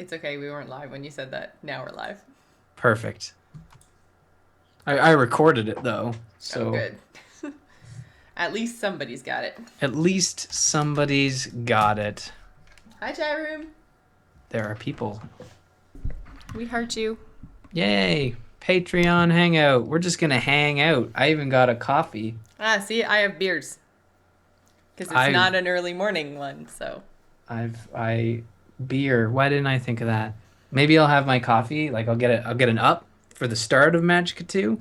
It's okay. We weren't live when you said that. Now we're live. Perfect. I recorded it though, Oh, so good. At least somebody's got it. at least somebody's got it. Hi, chat room. There are people. We heart you. Yay! Patreon Hangout. We're just gonna hang out. I even got a coffee. See, I have beers. Because it's I not an early morning one, so. I beer. Why didn't I think of that? Maybe I'll have my coffee. Like I'll get an up for the start of Magica 2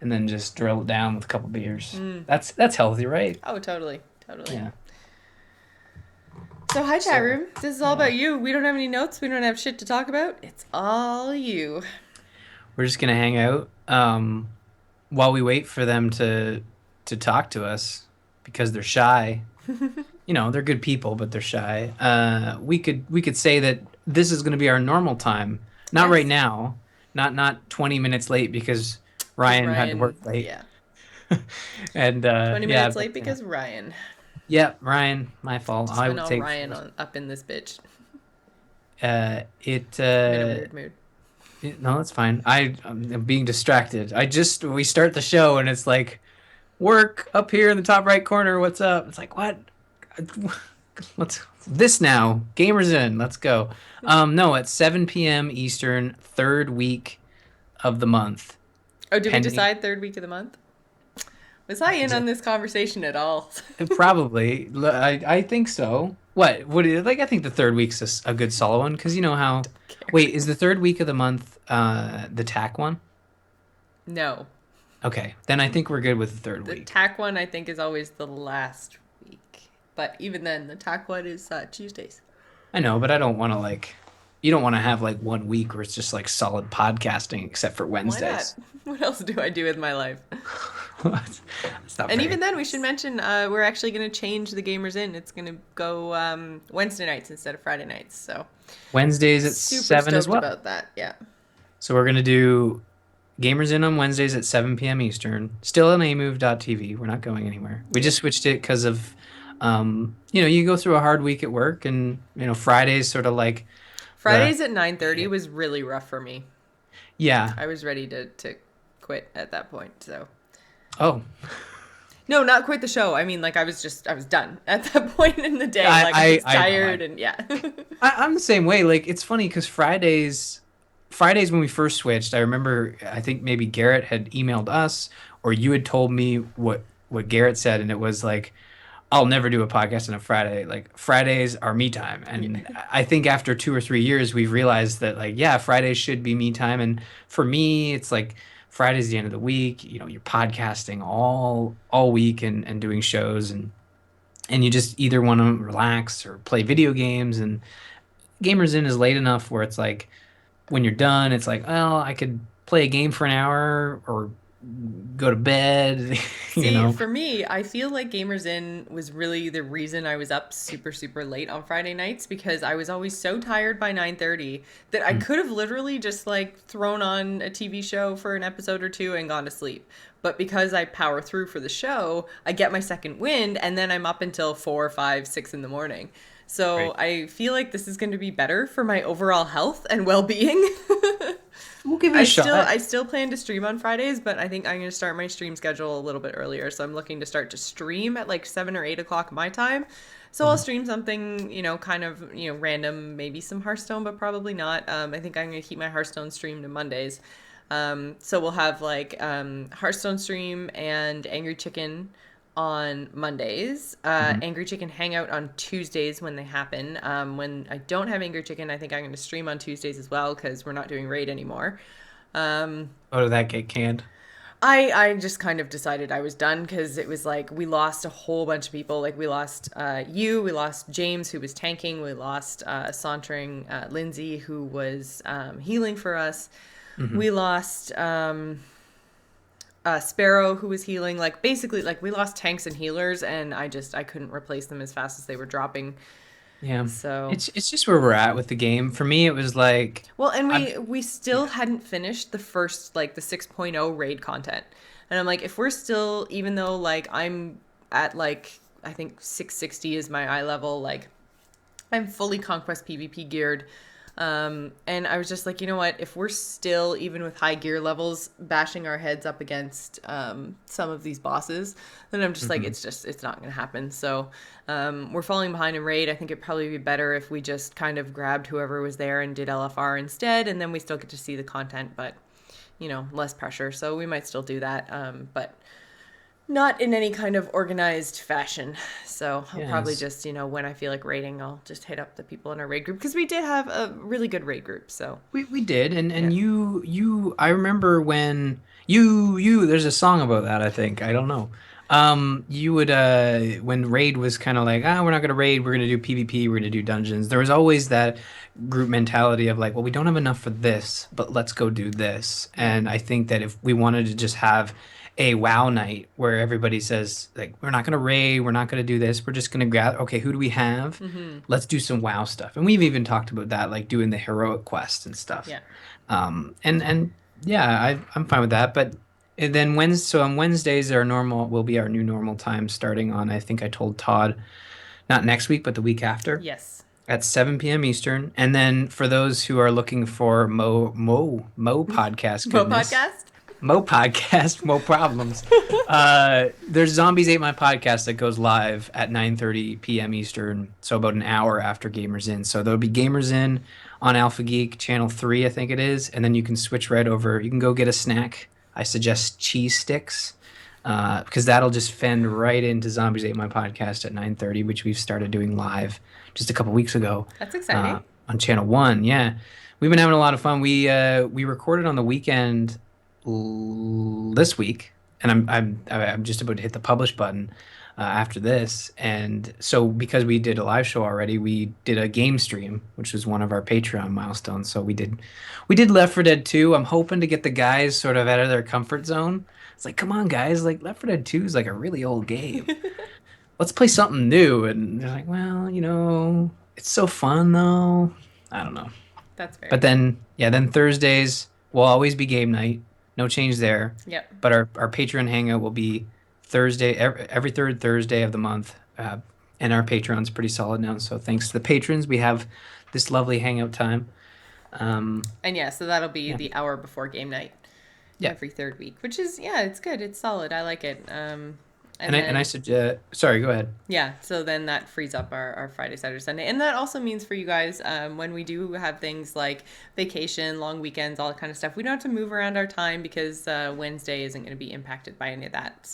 and then just drill it down with a couple beers. Mm. That's healthy, right? Oh, totally. Totally. Yeah. So, hi, chat So room. This is all yeah. about you. We don't have any notes. We don't have shit to talk about. It's all you. We're just gonna hang out while we wait for them to talk to us because they're shy. You know, they're good people, but they're shy. We could say that this is gonna be our normal time. Not right Yes. now. Not 20 minutes late because Because Ryan had to work Ryan, late. yeah. And 20 yeah, minutes but late because Ryan. yeah, Ryan, my fault. Just I went will all take Ryan full. on up in this bitch. It I'm in a weird mood. no, that's fine. I'm being distracted. We start the show and it's like work up here in the top right corner. What's up? It's like what? Let's this now. Gamers in. Let's go. No, at 7 p.m. Eastern, third week of the month. Oh, did we Pending. decide third week of the month? Was I in on this conversation at all? Probably. I think so. What do you like? I think the third week's a good solid one because you know how. Wait, is the third week of the month the tack one? No. Okay, then I think we're good with the third The week. tack one, I think, is always the last week. But even then, the tack one is Tuesdays. I know, but I don't want to like. You don't want to have like one week where it's just like solid podcasting except for Why not? Wednesdays. What else do I do with my life? That's not And very even then, we nice. should mention we're actually going to change the Gamers In. It's going to go Wednesday nights instead of Friday nights. So Wednesdays at super 7 as stoked well. about that. Yeah. So we're gonna do Gamers In on Wednesdays at 7 p.m. Eastern. Still on amove.tv. We're not going anywhere. We Yep. just switched it because of, you go through a hard week at work, and Fridays sort of like the Fridays at 9:30 was really rough for me. yeah. I was ready to quit at that point. So Oh, no, not quit the show. I mean, like I was done at that point in the day. Like I I was I, I know. tired and yeah. I'm the same way. Like it's funny because Fridays when we first switched, I remember I think maybe Garrett had emailed us or you had told me what Garrett said, and it was like I'll never do a podcast on a Friday. Like Fridays are me time. And Yeah. I think after 2 or 3 years, we've realized that like, yeah, Fridays should be me time. And for me, it's like Friday's the end of the week. You're podcasting all week and doing shows and you just either want to relax or play video games. And Gamers In is late enough where it's like when you're done, it's like, well, I could play a game for an hour or go to bed, you See, know. for me, I feel like Gamers In was really the reason I was up super super late on Friday nights because I was always so tired by 9:30 that I Mm. could have literally just like thrown on a TV show for an episode or two and gone to sleep. But because I power through for the show, I get my second wind and then I'm up until 4, 5, 6 in the morning. So Right. I feel like this is going to be better for my overall health and well-being. We'll give it a shot. I still plan to stream on Fridays, but I think I'm going to start my stream schedule a little bit earlier. So I'm looking to start to stream at like 7 or 8 o'clock my time. So I'll Mhm. stream something, kind of, random, maybe some Hearthstone, but probably not. I think I'm going to keep my Hearthstone stream to Mondays. So we'll have like Hearthstone stream and Angry Chicken on Mondays, Mhm. Angry Chicken Hangout on Tuesdays when they happen. When I don't have Angry Chicken, I think I'm going to stream on Tuesdays as well because we're not doing Raid anymore. Um, Oh, did that get canned? I just kind of decided I was done because it was like we lost a whole bunch of people. Like we lost we lost James who was tanking, we lost Sauntering Lindsay who was healing for us. Hmm. We lost Sparrow who was healing. Like basically, like we lost tanks and healers, and I couldn't replace them as fast as they were dropping. Yeah. So It's just where we're at with the game. For me, it was like well, and I'm we still yeah. hadn't finished the first like the 6.0 raid content, and I'm like, if we're still, even though like I'm at like I think 660 is my eye level, like I'm fully conquest PvP geared. And I was just like, you know what? If we're still, even with high gear levels, bashing our heads up against some of these bosses, then I'm just like, Hmm. it's not going to happen. So we're falling behind in raid. I think it'd probably be better if we just kind of grabbed whoever was there and did LFR instead, and then we still get to see the content, but less pressure. So we might still do that, but not in any kind of organized fashion. So I'll probably Yes. just, when I feel like raiding, I'll just hit up the people in our raid group because we did have a really good raid group. So We did, yeah. and you I remember when there's a song about that, I think. I don't know. You would when raid was kind of like, we're not gonna raid, we're gonna do PvP, we're gonna do dungeons. There was always that group mentality of like, well, we don't have enough for this, but let's go do this. Yeah. And I think that if we wanted to just have a WoW night where everybody says like, we're not gonna raid, we're not gonna do this, we're just gonna grab, okay, who do we have? Mm-hmm. Let's do some WoW stuff. And we've even talked about that, like doing the heroic quest and stuff. Yeah. And yeah, I'm fine with that. But and then so on Wednesdays our normal will be our new normal time starting on, I think I told Todd, not next week, but the week after Yes. at 7 p.m. Eastern. And then for those who are looking for Mo podcast Mo goodness, podcast. Mo podcast, Mo problems. There's Zombies Ate My Podcast that goes live at 9:30 p.m. Eastern, so about an hour after Gamers In. So there'll be Gamers In on Alpha Geek Channel 3, I think it is, and then you can switch right over. You can go get a snack. I suggest cheese sticks, because that'll just fend right into Zombies Ate My Podcast at 9:30, which we've started doing live just a couple weeks ago That's exciting. on Channel 1. Yeah. We've been having a lot of fun. We recorded on the weekend this week, and I'm just about to hit the publish button after this. And so because we did a live show already, we did a game stream, which was one of our Patreon milestones. So we did Left 4 Dead 2. I'm hoping to get the guys sort of out of their comfort zone. It's like, come on, guys! Like Left 4 Dead 2 is like a really old game. Let's play something new. And they're like, well, it's so fun though. I don't know. That's But fair. then, yeah, then Thursdays will always be game night. No change there. Yep. But our Patreon hangout will be Thursday, every third Thursday of the month. And our Patreon's pretty solid now. So thanks to the patrons, we have this lovely hangout time. Um, And yeah, so that'll be yeah, the hour before game night yeah. every third week, which is, yeah, it's good. It's solid. I like it. And And I then suggest, sorry, go ahead. yeah, so then that frees up our Friday, Saturday, Sunday. And that also means for you guys, when we do have things like vacation, long weekends, all that kind of stuff, we don't have to move around our time because Wednesday isn't going to be impacted by any of that.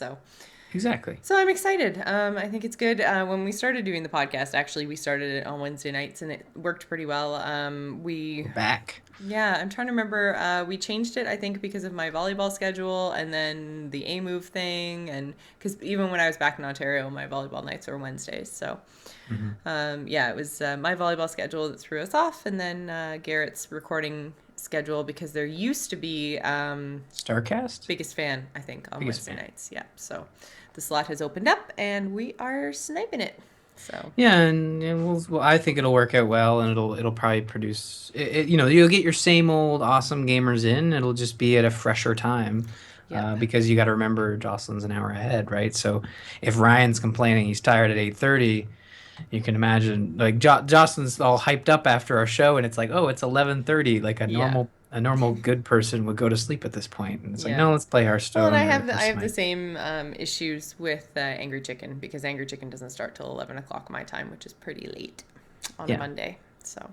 Exactly. So I'm excited. I think it's good. When we started doing the podcast, actually, we started it on Wednesday nights and it worked pretty well. We're back. Yeah, I'm trying to remember. We changed it, I think, because of my volleyball schedule and then the A move thing. And because even when I was back in Ontario, my volleyball nights were Wednesdays. So, Hmm. yeah, it was my volleyball schedule that threw us off. And then Garrett's recording schedule because there used to be Starcast? biggest fan, I think, on Biggest Wednesday fan. nights. Yeah. So the slot has opened up and we are sniping it. So, Yeah, and well, I think it'll work out well, and it'll probably produce. You'll get your same old awesome gamers in. It'll just be at a fresher time, yep. because you got to remember Jocelyn's an hour ahead, right? So if Ryan's complaining he's tired at 8:30, you can imagine like Jocelyn's all hyped up after our show, and it's like, oh, it's 11:30. Like a Yeah. normal good person would go to sleep at this point, and it's like, Yeah. no, let's play Well, and Hearthstone or I have the Smite. same issues with Angry Chicken because Angry Chicken doesn't start till 11 o'clock my time, which is pretty late on a Yeah, Monday. So,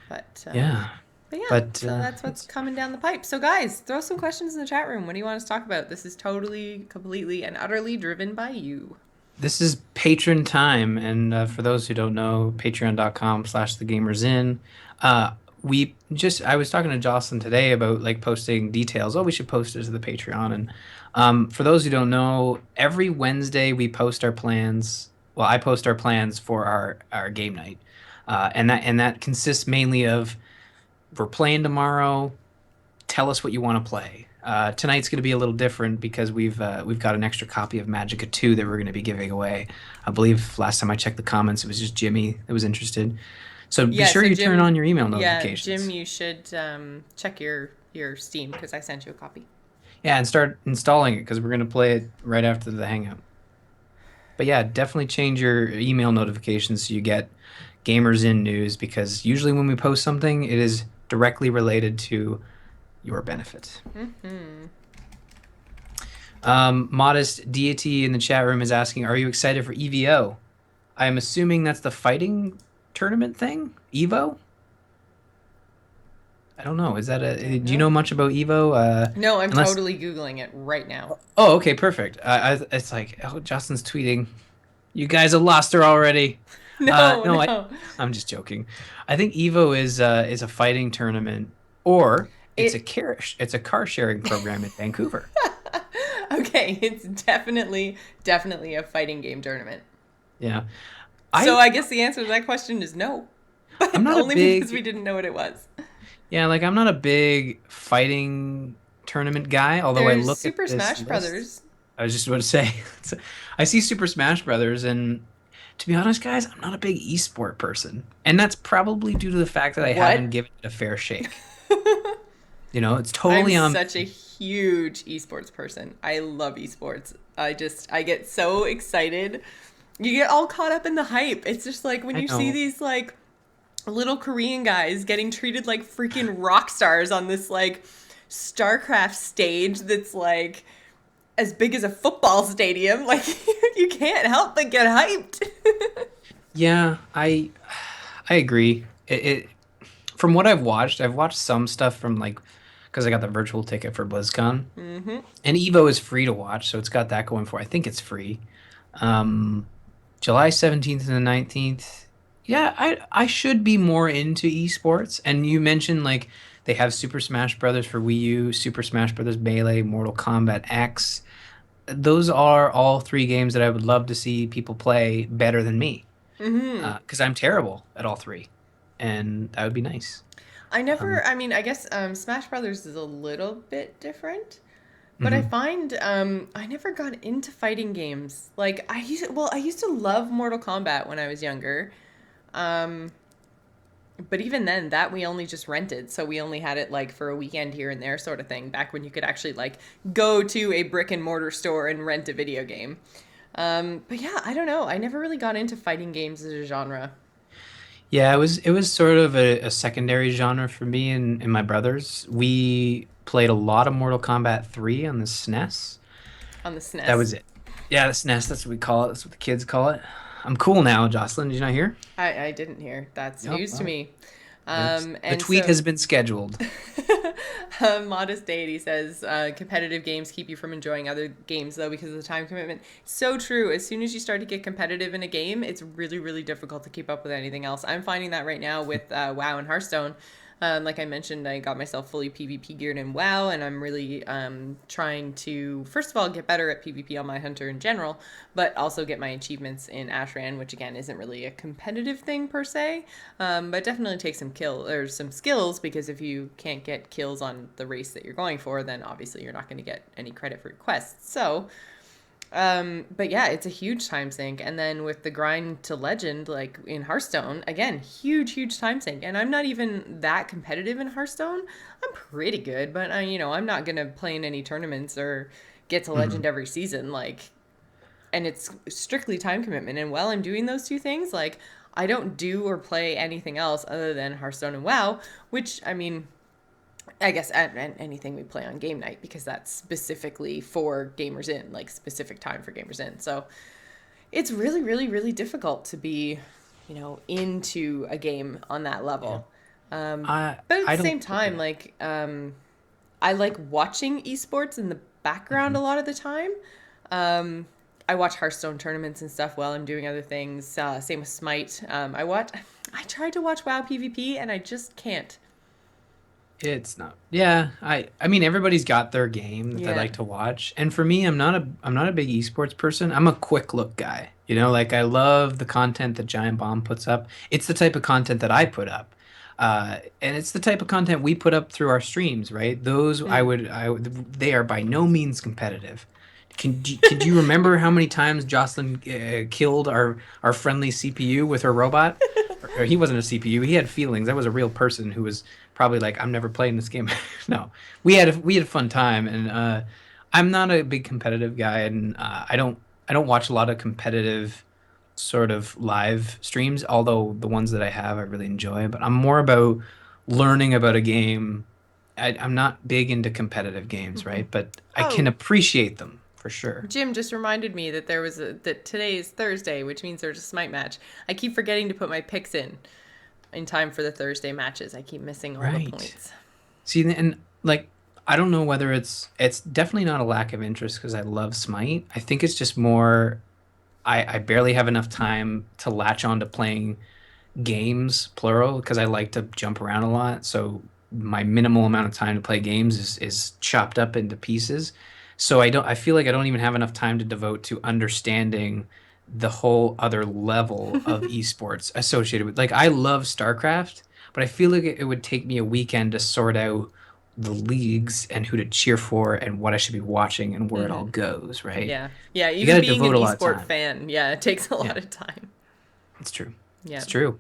but yeah, yeah, but so that's what's it's coming down the pipe. So, guys, throw some questions in the chat room. What do you want us to talk about? This is totally, completely, and utterly driven by you. This is patron time, and for those who don't know, patreon.com/thegamersin. I was talking to Jocelyn today about like posting details. Oh, we should post it to the Patreon. And for those who don't know, every Wednesday we post our plans. Well, I post our plans for our game night, and that consists mainly of we're playing tomorrow. Tell us what you want to play. Tonight's going to be a little different because we've got an extra copy of Magica 2 that we're going to be giving away. I believe last time I checked the comments, it was just Jimmy that was interested. So be Yeah, sure so you turn Jim, on your email yeah, Jim, notifications. you should check your Steam because I sent you a copy. Yeah, and start installing it because we're going to play it right after the hangout. But yeah, definitely change your email notifications so you get Gamers in news, because usually when we post something, it is directly related to your benefit. Hmm. Modest Deity in the chat room is asking, "Are you excited for EVO?" I'm assuming that's the fighting tournament thing? Evo? I don't know. Is that I a? don't Do you know know. much about Evo? No, I'm Unless. totally Googling it right now. Oh, okay, perfect. It's like, oh, Justin's tweeting. You guys have lost her already. No, No, no. I'm just joking. I think Evo is a fighting tournament, or It it's a car sharing program in Vancouver. okay, it's definitely a fighting game tournament. Yeah, So I I guess the answer to that question is no. I'm But not a only because we big didn't know what it was. yeah, like I'm not a big fighting tournament guy. Although I There's look at Super this Smash list, Brothers. I was just about to say, I see Super Smash Brothers, and to be honest, guys, I'm not a big esport person, and that's probably due to the fact that I What? haven't given it a fair shake. It's I'm totally on such a me. huge esports person. I love esports. I get so excited. You get all caught up in the hype. It's just like when I you see know. these like little Korean guys getting treated like freaking rock stars on this like StarCraft stage that's like as big as a football stadium. Like you can't help but get hyped. Yeah, I agree. From what I've watched some stuff from like because I got the virtual ticket for BlizzCon, Hmm. and Evo is free to watch, so it's got that going for it. I think it's free. Um, July 17th and the 19th. Yeah, I should be more into esports. And you mentioned like they have Super Smash Brothers for Wii U, Super Smash Brothers Melee, Mortal Kombat X. Those are all three games that I would love to see people play better than me. Hmm. Because I'm terrible at all three, and that would be nice. I Um, never, I mean, I guess Smash Brothers is a little bit different. But I mhm. find I never got into fighting games. Like I used to love Mortal Kombat when I was younger. Um, but even then, that we only just rented, so we only had it like for a weekend here and there, sort of thing. Back when you could actually like go to a brick and mortar store and rent a video game. But yeah, I don't know. I never really got into fighting games as a genre Yeah, it was sort of a secondary genre for me and my brothers. We played a lot of Mortal Kombat 3 on the SNES. on the That SNES. was it. Yeah, the SNES, that's what we call it. That's what the kids call it. I'm cool now, Jocelyn. Did you not hear? I didn't hear. That's No, news to well, me. the And tweet so has been scheduled. Modest Deity says competitive games keep you from enjoying other games though because of the time commitment. So true. As soon as you start to get competitive in a game, it's really really difficult to keep up with anything else. I'm finding that right now with WoW and Hearthstone. Like I mentioned, I got myself fully PvP geared in WoW, and I'm really trying to, first of all, get better at PvP on my hunter in general, but also get my achievements in Ashran, which again isn't really a competitive thing per se, but definitely takes some kill or some skills because if you can't get kills on the race that you're going for, then obviously you're not going to get any credit for your quests. So but yeah, it's a huge time sink. And then with the grind to legend, like in Hearthstone, again, huge time sink. And I'm not even that competitive in Hearthstone. I'm pretty good, but I'm not gonna play in any tournaments or get to legend Mhm. every season. Like, and it's strictly time commitment. And while I'm doing those two things, like, I don't do or play anything else other than Hearthstone and WoW, which I mean, I guess anything we play on game night because that's specifically for gamers in, like specific time for gamers in. So it's really, really, really difficult to be, into a game on that Yeah. level. I But at I the don't same time, yeah. like I like watching esports in the background a Mhm. lot of the time. Um, I watch Hearthstone tournaments and stuff while I'm doing other things. Same with Smite. I tried to watch WoW PvP and I just can't. It's not. Yeah, I mean everybody's got their game that they Yeah. like to watch. And for me, I'm not a big esports person. I'm a quick look guy. Like I love the content that Giant Bomb puts up. It's the type of content that I put up. And it's the type of content we put up through our streams, right? Those Mm. they are by no means competitive. Could you remember how many times Jocelyn killed our friendly CPU with her robot? Or he wasn't a CPU. He had feelings. That was a real person who was probably like, I'm never playing this game. No, we had a fun time, and I'm not a big competitive guy, and I don't watch a lot of competitive sort of live streams, although the ones that I have I really enjoy, but I'm more about learning about a game. I'm not big into competitive games, right? But I can Oh, appreciate them for sure. Jim just reminded me that that today is Thursday, which means there's a Smite match. I keep forgetting to put my picks in time for the Thursday matches. I keep missing all the Right. points. See, and like I don't know whether it's definitely not a lack of interest because I love Smite. I think it's just more I barely have enough time to latch on to playing games, plural, because I like to jump around a lot. So my minimal amount of time to play games is chopped up into pieces. So I feel like I don't even have enough time to devote to understanding the whole other level of esports associated with like I love StarCraft, but I feel like it would take me a weekend to sort out the leagues and who to cheer for and what I should be watching and where it all goes, right? Yeah. Yeah, You got even to being an devote a lot of esport time. fan, yeah, it takes a Yeah, lot of time. it's true. Yeah. It's true.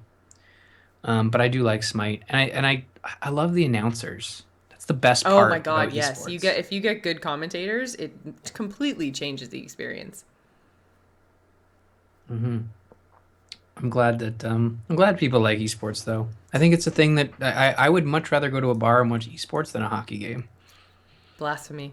But I do like Smite, and I love the announcers. That's the best Oh my part god, about yes. esports. If you get good commentators, it completely changes the experience. hmm I'm glad people like esports though. I think it's a thing that I would much rather go to a bar and watch esports than a hockey game. Blasphemy.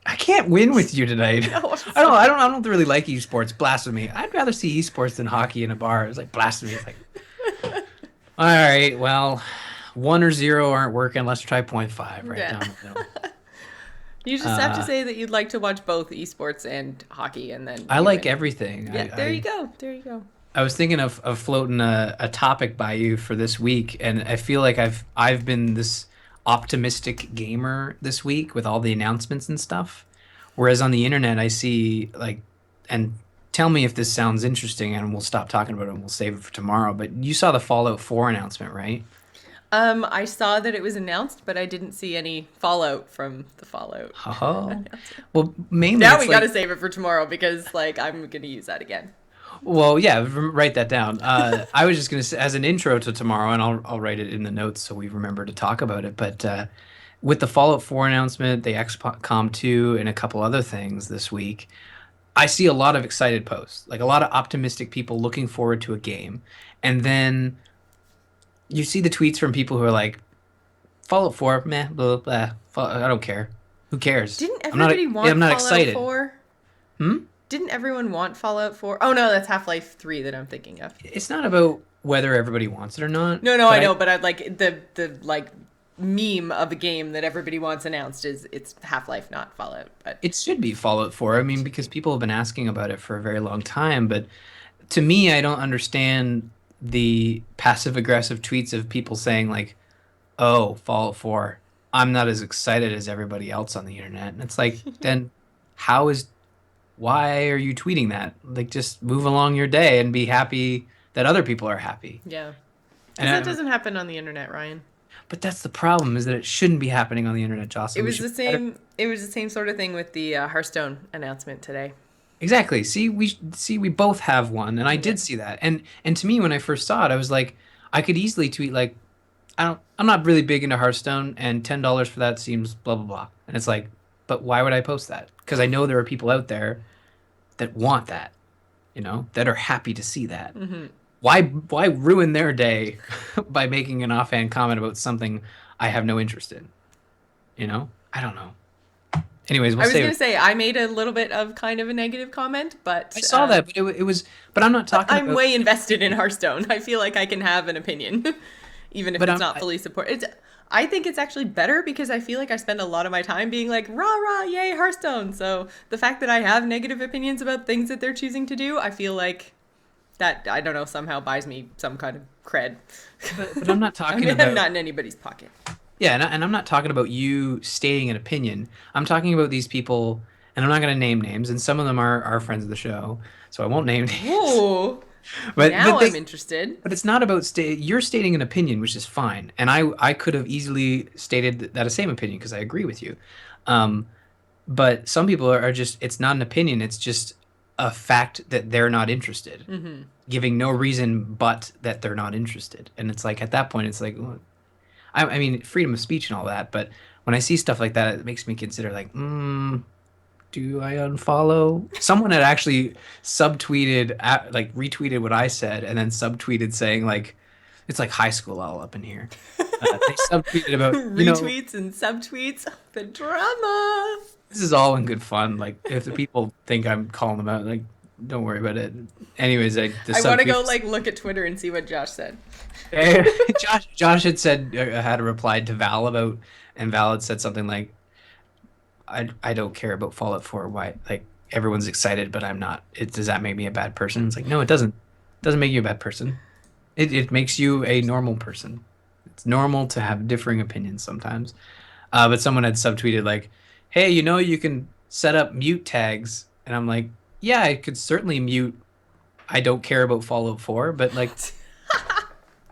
I can't win with you tonight. No, I'm sorry. I don't really like esports. Blasphemy. I'd rather see esports than hockey in a bar. It's like blasphemy. It's like, all right, well, one or zero aren't working. Let's try point five right Yeah. down the middle. You just have to Uh, say that you'd like to watch both esports and hockey, and then I you like win. everything. Yeah, there you go. There you go. I was thinking of floating a topic by you for this week, and I feel like I've been this optimistic gamer this week with all the announcements and stuff. Whereas on the internet, I see like, and tell me if this sounds interesting, and we'll stop talking about it and we'll save it for tomorrow. But you saw the Fallout 4 announcement, right? I saw that it was announced, but I didn't see any fallout from the Fallout Oh, announcement. well, mainly Now it's we got like to save it for tomorrow because, like, I'm gonna use that again. well, yeah, write that down. I was just gonna say as an intro to tomorrow, and I'll write it in the notes so we remember to talk about it. But with the Fallout 4 announcement, the XCOM 2, and a couple other things this week, I see a lot of excited posts, like a lot of optimistic people looking forward to a game, and then you see the tweets from people who are like, Fallout 4, meh, blah, blah, blah. I don't care. Who cares? Didn't everybody I'm want not Fallout excited. 4? Hmm? Didn't everyone want Fallout 4? Oh no, that's Half-Life 3 that I'm thinking of. It's not about whether everybody wants it or not, No, no, I but know, but I'd like the like meme of a game that everybody wants announced is it's Half-Life, not Fallout. But it should be Fallout 4. I mean, because people have been asking about it for a very long time, but to me, I don't understand the passive aggressive tweets of people saying like, "Oh, Fallout 4. I'm not as excited as everybody else on the internet." And it's like, then how is why are you tweeting that? Like just move along your day and be happy that other people are happy. yeah, And because that doesn't happen on the internet, Ryan. but that's the problem is that it shouldn't be happening on the internet, It Jocelyn. We was should the be better. same. It was the same sort of thing with the Hearthstone announcement today. Exactly. See we both have one, and I Yeah. did see that. And to me, when I first saw it, I was like, I could easily tweet like, I'm not really big into Hearthstone, and $10 for that seems blah blah blah. And it's like, but why would I post that? Because I know there are people out there that want that, that are happy to see that. Why ruin their day by making an offhand comment about something I have no interest in? I don't know. Anyways, we'll I was save gonna it. say I made a little bit of kind of a negative comment, I saw that, but it was, but I'm not but talking I'm about. way invested in Hearthstone. I feel like I can have an opinion, even if But it's not fully supported. I think it's actually better because I feel like I spend a lot of my time being like, rah, rah, yay, Hearthstone. So the fact that I have negative opinions about things that they're choosing to do, I feel like that, I don't know, somehow buys me some kind of cred. but I'm not I talking mean, I'm about. not in anybody's pocket. Yeah, and I'm not talking about you stating an opinion. I'm talking about these people, and I'm not going to name names, and some of them are friends of the show, so I won't name names. Ooh, But now I'm they, interested. but it's not about you're stating an opinion, which is fine, and I could have easily stated that same opinion because I agree with you. Um, but some people are just it's not an opinion, it's just a fact that they're not interested, giving no reason but that they're not interested, and it's like at that point it's like. Well, I mean, freedom of speech and all that, but when I see stuff like that, it makes me consider like, do I unfollow? Someone had actually subtweeted, like retweeted what I said, and then subtweeted saying like, it's like high school all up in here. They subtweeted about, Retweets and subtweets, the drama. this is all in good fun. Like if the people think I'm calling them out, like don't worry about it. Anyways, the I want to go subtweet. like look at Twitter and see what Josh said. Josh had said had a reply to Val about, and Val had said something like, I don't care about Fallout 4. Why? Like everyone's excited, but I'm not. Does that make me a bad person? It's like no, it doesn't. It doesn't make you a bad person. It makes you a normal person. It's normal to have differing opinions sometimes. But someone had subtweeted like, "Hey, you can set up mute tags," and I'm like, "Yeah, I could certainly mute. I don't care about Fallout 4, but like,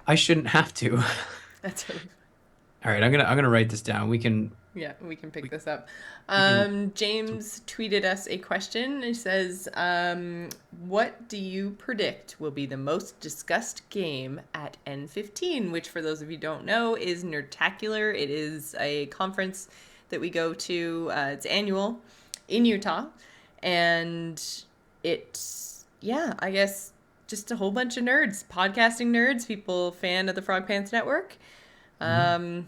I shouldn't have to." That's really All right, I'm gonna write this down. Yeah, we can pick We, this up. we can. James tweeted us a question. It says, what do you predict will be the most discussed game at N15? Which, for those of you who don't know, is Nerdtacular. It is a conference that we go to. It's annual in Utah. And it's, yeah, I guess just a whole bunch of nerds, podcasting nerds, people fan of the Frog Pants Network. Mhm. Um,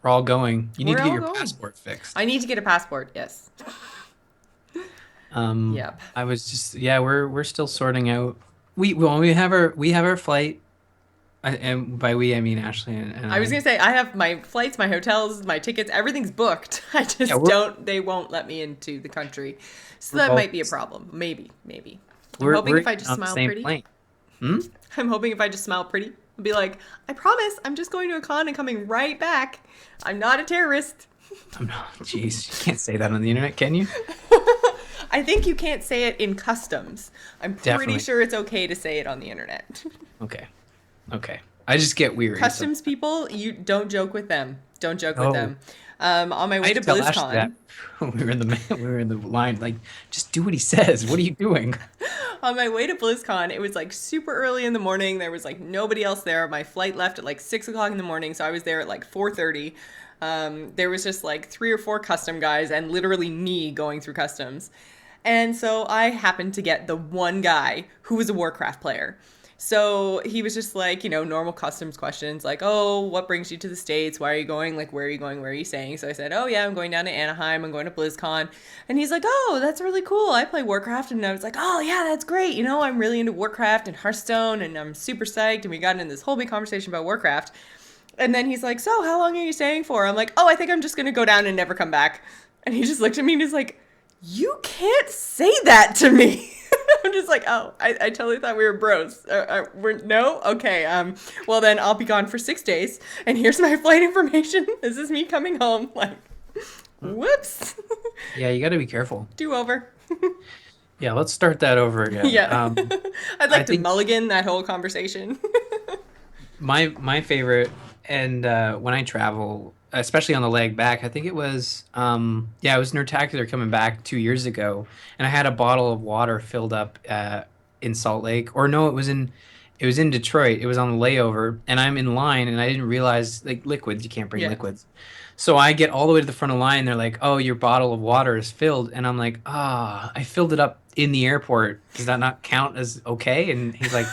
We're all going. You need we're to get all your going. passport fixed. I need to get a passport. Yes. Yep. I was just yeah, we're still sorting out. We have our flight, and by we I mean Ashley and I was I. gonna say I have my flights, my hotels, my tickets, everything's booked. I Yeah, just don't. They won't let me into the country, so we're that both might be a problem. Maybe. I'm we're hoping we're if I even just on the smile same pretty. plane. Hmm? I'm hoping if I just smile pretty, I'll be like, I promise, I'm just going to a con and coming right back. I'm not a terrorist. I'm not. Jeez, you can't say that on the internet, can you? I think you can't say it in customs. I'm pretty Definitely. sure it's okay to say it on the internet. Okay. Okay. I just get weary. So Customs people, you don't joke with them. Don't joke with no, them. On my I way had to to tell Ashley that BlizzCon, we were in the line. Like, just do what he says. What are you doing? on my way to BlizzCon, it was like super early in the morning. There was like nobody else there. My flight left at like 6 o'clock in the morning, so I was there at like 4:30. There was just like 3 or 4 custom guys and literally me going through customs. And so I happened to get the one guy who was a Warcraft player. So he was just like, normal customs questions like, oh, what brings you to the States? Why are you going? Like, where are you going? Where are you staying? So I said, oh, yeah, I'm going down to Anaheim. I'm going to BlizzCon. And he's like, oh, that's really cool. I play Warcraft. And I was like, oh, yeah, that's great. I'm really into Warcraft and Hearthstone and I'm super psyched. And we got into this whole big conversation about Warcraft. And then he's like, so how long are you staying for? I'm like, oh, I think I'm just going to go down and never come back. And he just looked at me and he's like, you can't say that to me. I'm just like, oh, I totally thought we were bros. No? Okay. Well, then I'll be gone for 6 days. And here's my flight information. This is me coming home. Like, whoops. Yeah, you got to be careful. Do over. Yeah, let's start that over again. Yeah. I'd I like to think mulligan that whole conversation. my favorite, and when I travel, especially on the leg back, I think it was yeah, it was Nerdtacular coming back 2 years ago, and I had a bottle of water filled up in Salt Lake, or no, it was in Detroit. It was on the layover, and I'm in line, and I didn't realize like liquids, you can't bring Yeah. liquids. So I get all the way to the front of the line. They're like, "Oh, your bottle of water is filled," and I'm like, "Ah, I filled it up in the airport. Does that not count as okay?" And he's like,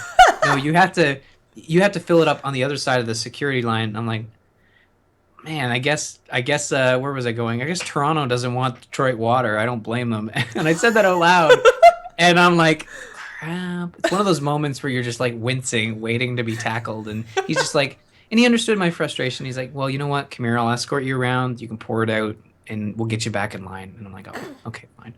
"No, you have to fill it up on the other side of the security line." I'm like, man, I guess where was I going? I guess Toronto doesn't want Detroit water. I don't blame them. And I said that out loud. And I'm like, crap. It's one of those moments where you're just like wincing, waiting to be tackled. And he's just like, and he understood my frustration. He's like, well, you know what? Come here, I'll escort you around. You can pour it out and we'll get you back in line. And I'm like, oh, okay, fine.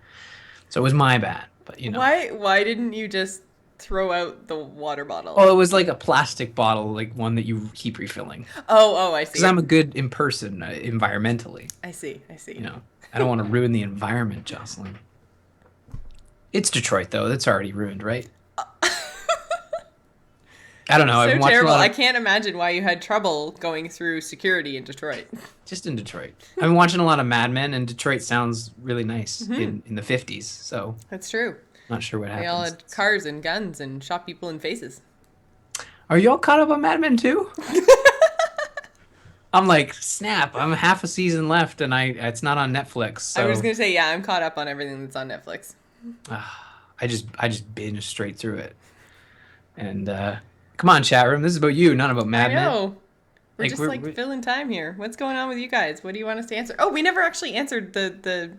So it was my bad, but Why didn't you just throw out the water bottle? Oh, it was like a plastic bottle, like one that you keep refilling. Oh, I Because see. I'm a good in person, environmentally. I see. I see. I don't want to ruin the environment, Jocelyn. It's Detroit, though. That's already ruined, right? I don't know. I've So been watching a terrible. lot I of can't imagine why you had trouble going through security in Detroit. just in Detroit. I've been watching a lot of Mad Men, and Detroit sounds really nice in the 50s. So That's true. not sure what They all happens. had cars and guns and shot people in faces. Are you all caught up on Mad Men too? I'm like, snap! I'm half a season left, and it's not on Netflix, I was so gonna say, yeah, I'm caught up on everything that's on Netflix. I just binge straight through it. And come on, chat room, this is about you, not about I Mad Men. know. We're Like just like filling time here. What's going on with you guys? What do you want us to answer? Oh, we never actually answered the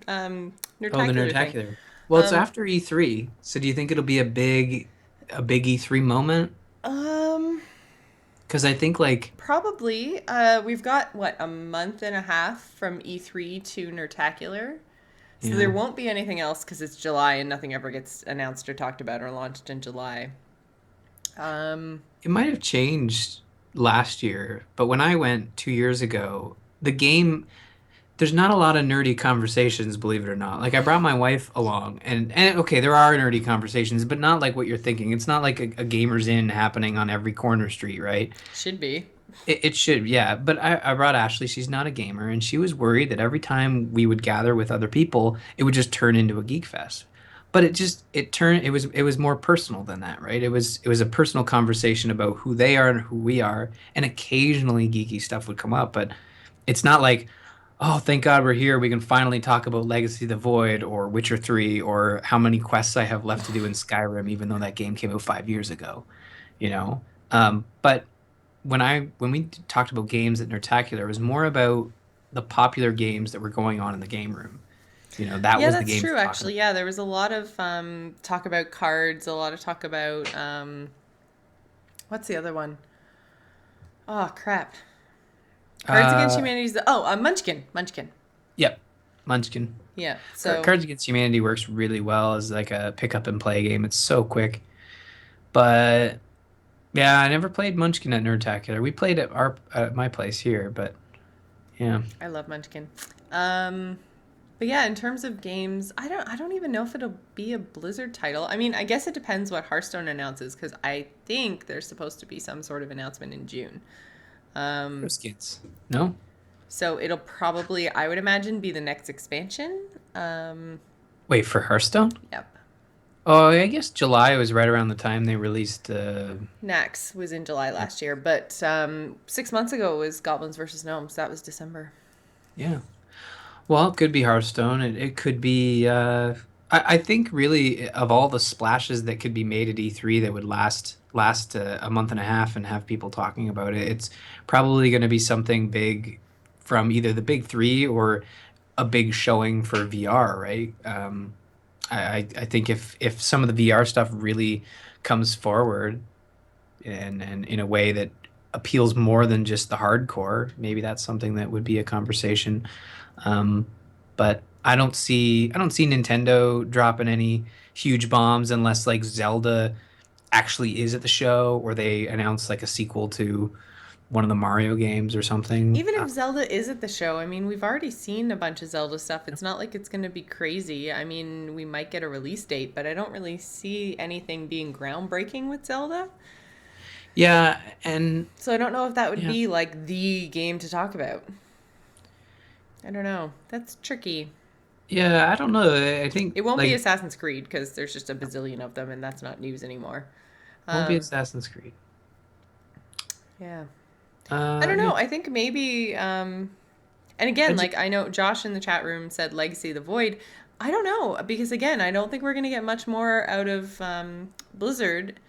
oh, the Nerdtacular thing. Nerdtacular. Well, it's Um, after E3, so do you think it'll be a big E3 moment? um, Because I think like Probably. We've got what, a month and a half from E3 to Nerdtacular. So there yeah, won't be anything else because it's July and nothing ever gets announced or talked about or launched in July. Um, it might have changed last year, but when I went 2 years ago, the game there's not a lot of nerdy conversations, believe it or not. Like I brought my wife along, and okay, there are nerdy conversations, but not like what you're thinking. It's not like a Gamers Inn happening on every corner street, right? should be. It should, yeah. But I brought Ashley. She's not a gamer, and she was worried that every time we would gather with other people, it would just turn into a geek fest. But it was more personal than that, right? It was a personal conversation about who they are and who we are, and occasionally geeky stuff would come up, but it's not like, oh, thank God we're here. We can finally talk about Legacy of the Void or Witcher 3 or how many quests I have left to do in Skyrim, even though that game came out 5 years ago, you know? But when we talked about games at Nertacular, it was more about the popular games that were going on in the game room. That Yeah, was the that's games true, to talk about. actually. Yeah, there was a lot of talk about cards, a lot of talk about what's the other one? Oh, crap. Cards Against Uh, Humanity's Munchkin. Munchkin. yep, Munchkin. Yeah. So Cards Against Humanity works really well as like a pick up and play game. It's so quick. But yeah, I never played Munchkin at Nerdtacular. We played at my place here, but yeah. I love Munchkin. Um, but yeah, in terms of games, I don't even know if it'll be a Blizzard title. I mean, I guess it depends what Hearthstone announces because I think there's supposed to be some sort of announcement in June. Um, Pro Skins. No? so it'll probably, I would imagine, be the next expansion. Um, Wait, for Hearthstone? yep. Oh, I guess July was right around the time they released Nax was in July yeah. last year, but 6 months ago was Goblins versus Gnomes. That was December. Yeah. Well, it could be Hearthstone. It could be I think really of all the splashes that could be made at E3 that would last a month and a half and have people talking about it, it's probably going to be something big from either the big three or a big showing for VR, right? I think if some of the VR stuff really comes forward and in a way that appeals more than just the hardcore, maybe that's something that would be a conversation. Um, but I don't see Nintendo dropping any huge bombs unless like Zelda actually is at the show or they announce like a sequel to one of the Mario games or something. Even if Zelda is at the show, I mean, we've already seen a bunch of Zelda stuff. It's not like it's going to be crazy. I mean, we might get a release date, but I don't really see anything being groundbreaking with Zelda. Yeah, and So I don't know if that would yeah. be like the game to talk about. I don't know. That's tricky. Yeah, I don't know. I think It won't be like Assassin's Creed because there's just a bazillion of them and that's not news anymore. won't be Um, Assassin's Creed. yeah. I don't Yeah. know. I think maybe and I again, just like I know Josh in the chat room said Legacy of the Void. I don't know because again, I don't think we're going to get much more out of Blizzard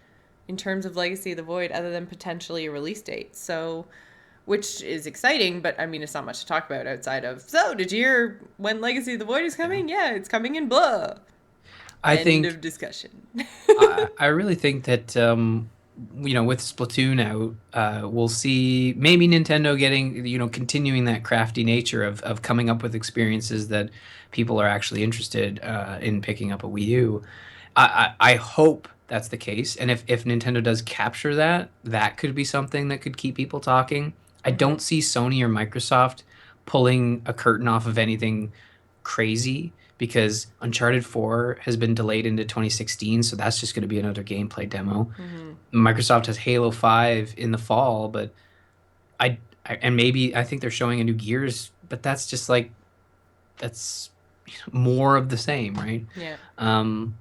in terms of Legacy of the Void other than potentially a release date. So, which is exciting, but I mean, it's not much to talk about outside of. So, did you hear when Legacy of the Void is yeah. coming? Yeah, it's coming in blah. I End think of discussion. I really think that with Splatoon out, we'll see maybe Nintendo getting continuing that crafty nature of coming up with experiences that people are actually interested in picking up a Wii U. I hope that's the case, and if Nintendo does capture that, that could be something that could keep people talking. I Hmm. don't see Sony or Microsoft pulling a curtain off of anything crazy because Uncharted 4 has been delayed into 2016, so that's just going to be another gameplay demo. Hmm. Microsoft has Halo 5 in the fall, but and maybe I think they're showing a new Gears, but that's just like that's more of the same, right? Yeah. Um,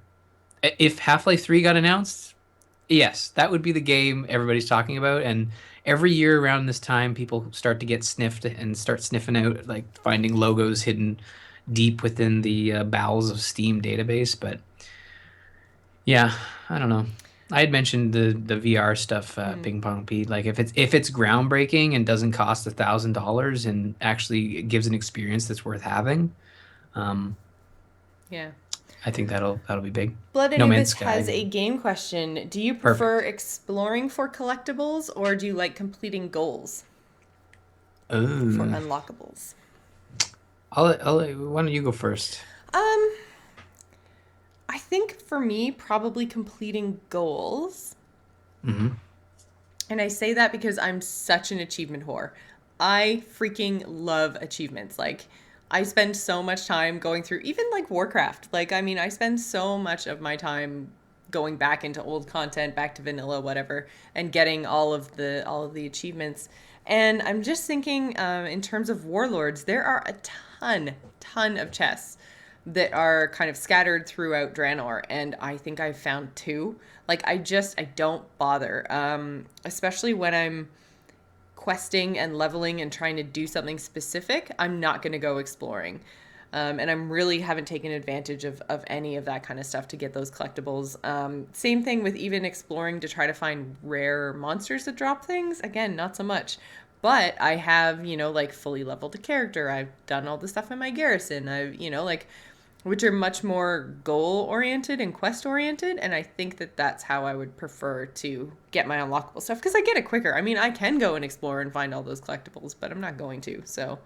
if Half-Life 3 got announced, Yes, that would be the game everybody's talking about. And every year around this time, people start to get sniffed and start sniffing out, like finding logos hidden deep within the bowels of Steam database. But yeah, I don't know. I had mentioned the VR stuff, Hmm. Ping Pong Pete. Like if it's groundbreaking and doesn't cost $1,000 and actually gives an experience that's worth having, um, Yeah. I think that'll be big. Blood No Man's Anubis Sky, has a game question. Do you prefer perfect. exploring for collectibles or do you like completing goals for Oh, unlockables? why don't you go first? Um, I think for me, probably completing goals. Hmm. And I say that because I'm such an achievement whore. I freaking love achievements. Like, I spend so much time going through, even like Warcraft. Like, I mean, I spend so much of my time going back into old content, back to vanilla, whatever, and getting all of the achievements. And I'm just thinking, in terms of warlords, there are a ton of chests that are kind of scattered throughout Draenor, and I think I've found two. Like I don't bother, especially when I'm questing and leveling and trying to do something specific. I'm not going to go exploring. And I'm really haven't taken advantage of any of that kind of stuff to get those collectibles. Same thing with even exploring to try to find rare monsters that drop things. Again, not so much. But I have, like fully leveled a character. I've done all the stuff in my garrison. Like which are much more goal oriented and quest oriented. And I think that that's how I would prefer to get my unlockable stuff because I get it quicker. I mean, I can go and explore and find all those collectibles, but I'm not going to. So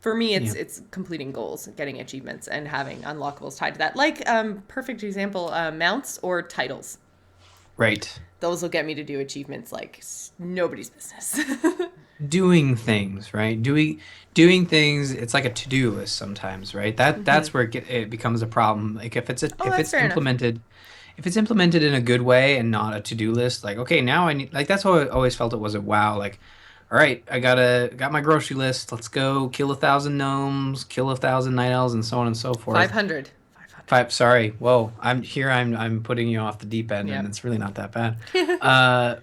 for me, it's Yeah, it's completing goals, getting achievements, and having unlockables tied to that. Like perfect example, mounts or titles. right. Those will get me to do achievements like nobody's business. Doing things, right? Doing things. It's like a to-do list sometimes, right? That's where it becomes a problem. Like Oh, if that's it's fair enough. implemented, if it's implemented in a good way and not a to-do list, like okay, now I need like that's how I always felt it was at WoW. Like, all right, got my grocery list. Let's go kill 1,000 gnomes, kill 1,000 night elves, and so on and so forth. 500. 500. Five, sorry. Whoa, I'm putting you off the deep end, and Yep. it's really not that bad. Uh,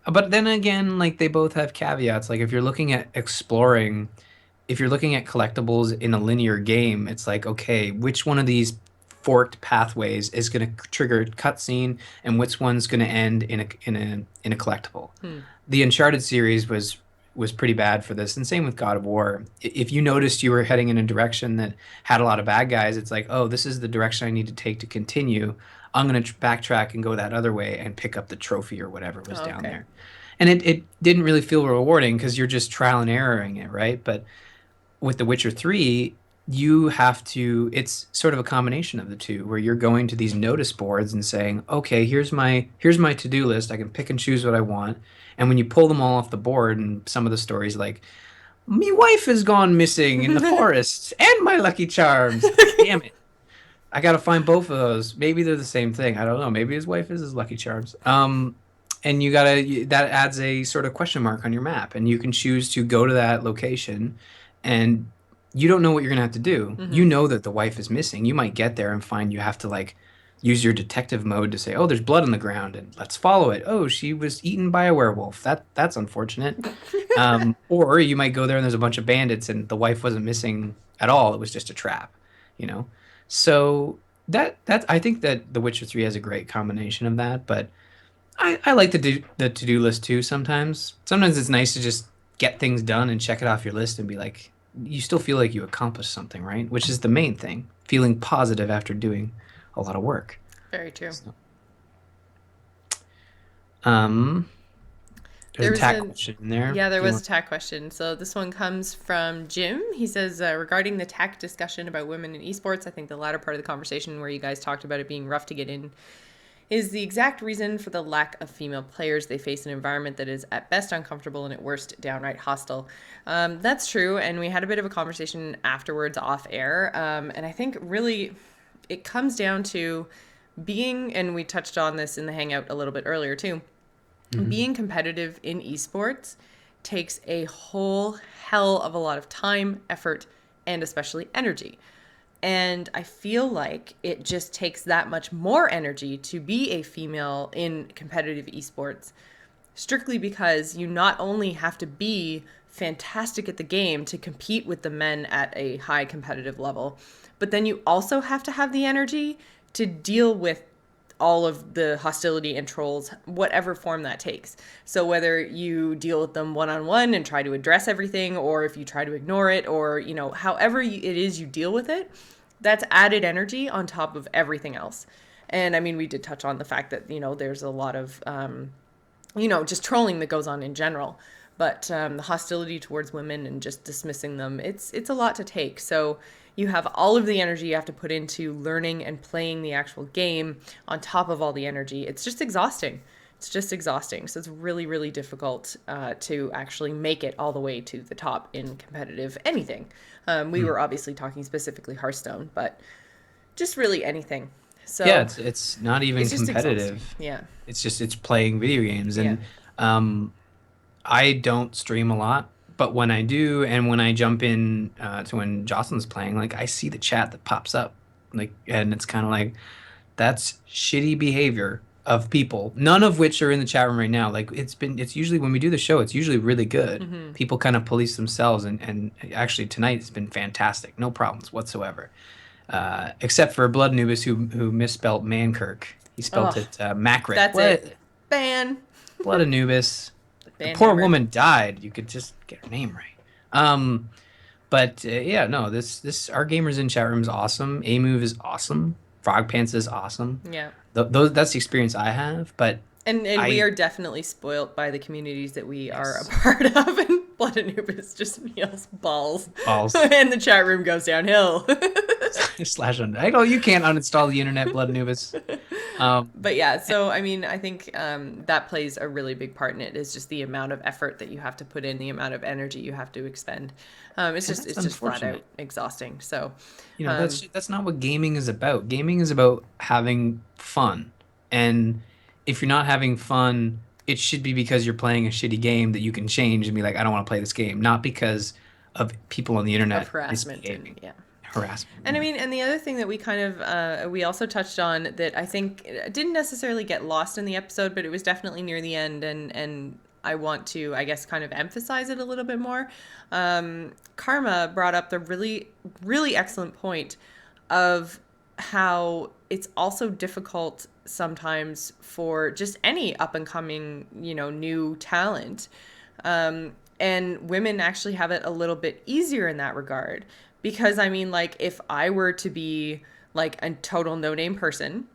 but then again, like they both have caveats. Like if you're looking at exploring, if you're looking at collectibles in a linear game, it's like, okay, which one of these forked pathways is going to trigger a cutscene, and which one's going to end in a collectible? Hmm. The Uncharted series was pretty bad for this, and same with God of War. If you noticed you were heading in a direction that had a lot of bad guys, it's like, oh, this is the direction I need to take to continue. I'm going to backtrack and go that other way and pick up the trophy or whatever was Oh, down okay. there. And it didn't really feel rewarding because you're just trial and erroring it, right? But with The Witcher 3, you have to, it's sort of a combination of the two where you're going to these notice boards and saying, okay, here's my to-do list. I can pick and choose what I want. And when you pull them all off the board and some of the stories like, me wife has gone missing in the forest and my Lucky Charms. Damn it. I gotta find both of those. Maybe they're the same thing. I don't know. Maybe his wife is his Lucky Charms. And that adds a sort of question mark on your map, and you can choose to go to that location, and you don't know what you're gonna have to do. You Mm-hmm. know that the wife is missing. You might get there and find you have to like use your detective mode to say, "Oh, there's blood on the ground, and let's follow it." Oh, she was eaten by a werewolf. That's unfortunate. Or you might go there and there's a bunch of bandits, and the wife wasn't missing at all. It was just a trap, you know. So that I think that The Witcher 3 has a great combination of that, but I like to do the to-do list too sometimes. Sometimes it's nice to just get things done and check it off your list and be like, you still feel like you accomplished something, right? Which is the main thing, feeling positive after doing a lot of work. Very true. So, um, there's There a was tag a question in there. Yeah, there Do you was a want? TAC question. So this one comes from Jim. He says, regarding the TAC discussion about women in esports, I think the latter part of the conversation where you guys talked about it being rough to get in is the exact reason for the lack of female players. They face an environment that is at best uncomfortable and at worst downright hostile. That's true. And we had a bit of a conversation afterwards off air. And I think really it comes down to being, and we touched on this in the Hangout a little bit earlier too, Mhm. being competitive in esports takes a whole hell of a lot of time, effort, and especially energy. And I feel like it just takes that much more energy to be a female in competitive esports, strictly because you not only have to be fantastic at the game to compete with the men at a high competitive level, but then you also have to have the energy to deal with all of the hostility and trolls, whatever form that takes. So whether you deal with them one on one and try to address everything, or if you try to ignore it, or however it is you deal with it, that's added energy on top of everything else. And I mean, we did touch on the fact that there's a lot of just trolling that goes on in general. But the hostility towards women and just dismissing them, it's a lot to take. So you have all of the energy you have to put into learning and playing the actual game on top of all the energy. It's just exhausting. It's just exhausting. So it's really, really difficult to actually make it all the way to the top in competitive anything. We were obviously talking specifically Hearthstone, but just really anything. So Yeah, it's not even it's just exhausting. competitive. Yeah. It's playing video games, Yeah. and I don't stream a lot, but when I do, and when I jump in to when Jocelyn's playing, like I see the chat that pops up, like, and it's kind of like that's shitty behavior of people, none of which are in the chat room right now. Like it's usually when we do the show, it's usually really good. Mm-hmm. People kind of police themselves, and actually tonight has been fantastic, no problems whatsoever, except for Blood Anubis who misspelled Mankirk. He spelt Oh, it Macrit. that's What? it. Ban. Blood Anubis. The Ban poor hammered. woman died. You could just get her name right. But yeah, no, this our gamers in chat room is awesome. A move is awesome. Frog Pants is awesome. Yeah. Those that's the experience I have. But And we I are definitely spoilt by the communities that we are a yes, part of, and Blood Anubis just feels balls, balls and the chat room goes downhill. slash on. I know you can't uninstall the internet, Blood Anubis. But yeah, so I mean, I think that plays a really big part in it. Is just the amount of effort that you have to put in, the amount of energy you have to expend. It's and just that's it's just flat out unfortunate. exhausting. So, That's um, that's not what gaming is about. Gaming is about having fun. And if you're not having fun, it should be because you're playing a shitty game that you can change and be like, I don't want to play this game, not because of people on the of internet harassment and misbehaving. yeah. Harassment. And I Yeah. mean, and the other thing that we kind of we also touched on that I think didn't necessarily get lost in the episode, but it was definitely near the end, and I want to, I guess, kind of emphasize it a little bit more. Karma brought up the really, really excellent point of how it's also difficult sometimes for just any up and coming, new talent. And women actually have it a little bit easier in that regard. Because, I mean, like, if I were to be like a total no name person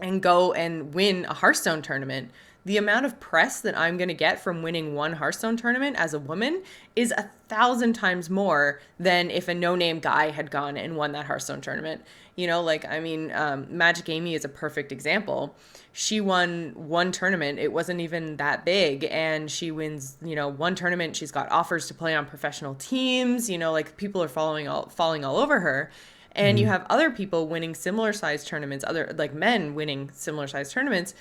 and go and win a Hearthstone tournament, the amount of press that I'm going to get from winning one Hearthstone tournament as a woman is 1,000 times more than if a no-name guy had gone and won that Hearthstone tournament. Like, I mean, Magic Amy is a perfect example. She won one tournament. It wasn't even that big. And she wins, one tournament. She's got offers to play on professional teams. Like people are falling all over her. And you Mhm. have other people winning similar sized tournaments, other like men winning similar sized tournaments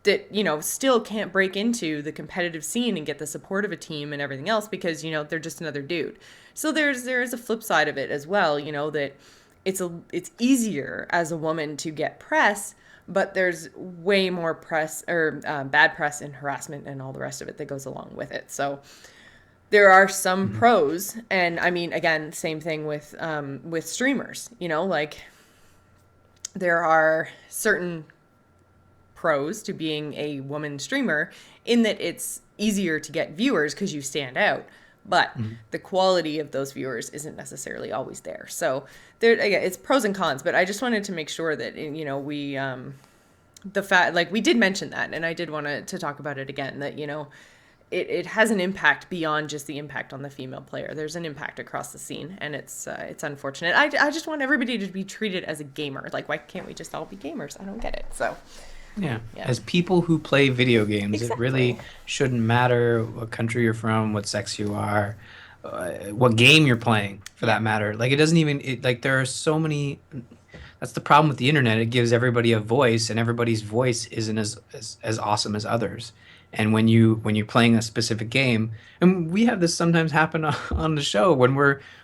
that still can't break into the competitive scene and get the support of a team and everything else because they're just another dude. So there's a flip side of it as well, that it's easier as a woman to get press, but there's way more press or bad press and harassment and all the rest of it that goes along with it. So there are some Mhm. pros, and I mean, again, same thing with streamers. Like there are certain pros to being a woman streamer in that it's easier to get viewers because you stand out, but Mhm. the quality of those viewers isn't necessarily always there. So there again, it's pros and cons, but I just wanted to make sure that we the fact, like, we did mention that, and I did want to talk about it again, that it has an impact beyond just the impact on the female player. There's an impact across the scene, and it's unfortunate. I just want everybody to be treated as a gamer. Like, why can't we just all be gamers? I don't get it. So Yeah. yeah, As people who play video games, it really exactly. shouldn't matter what country you're from, what sex you are, what game you're playing, for Yeah. that matter. Like it doesn't even like there are so many. That's the problem with the internet. It gives everybody a voice, and everybody's voice isn't as awesome as others. And when you're playing a specific game, and we have this sometimes happen on the show when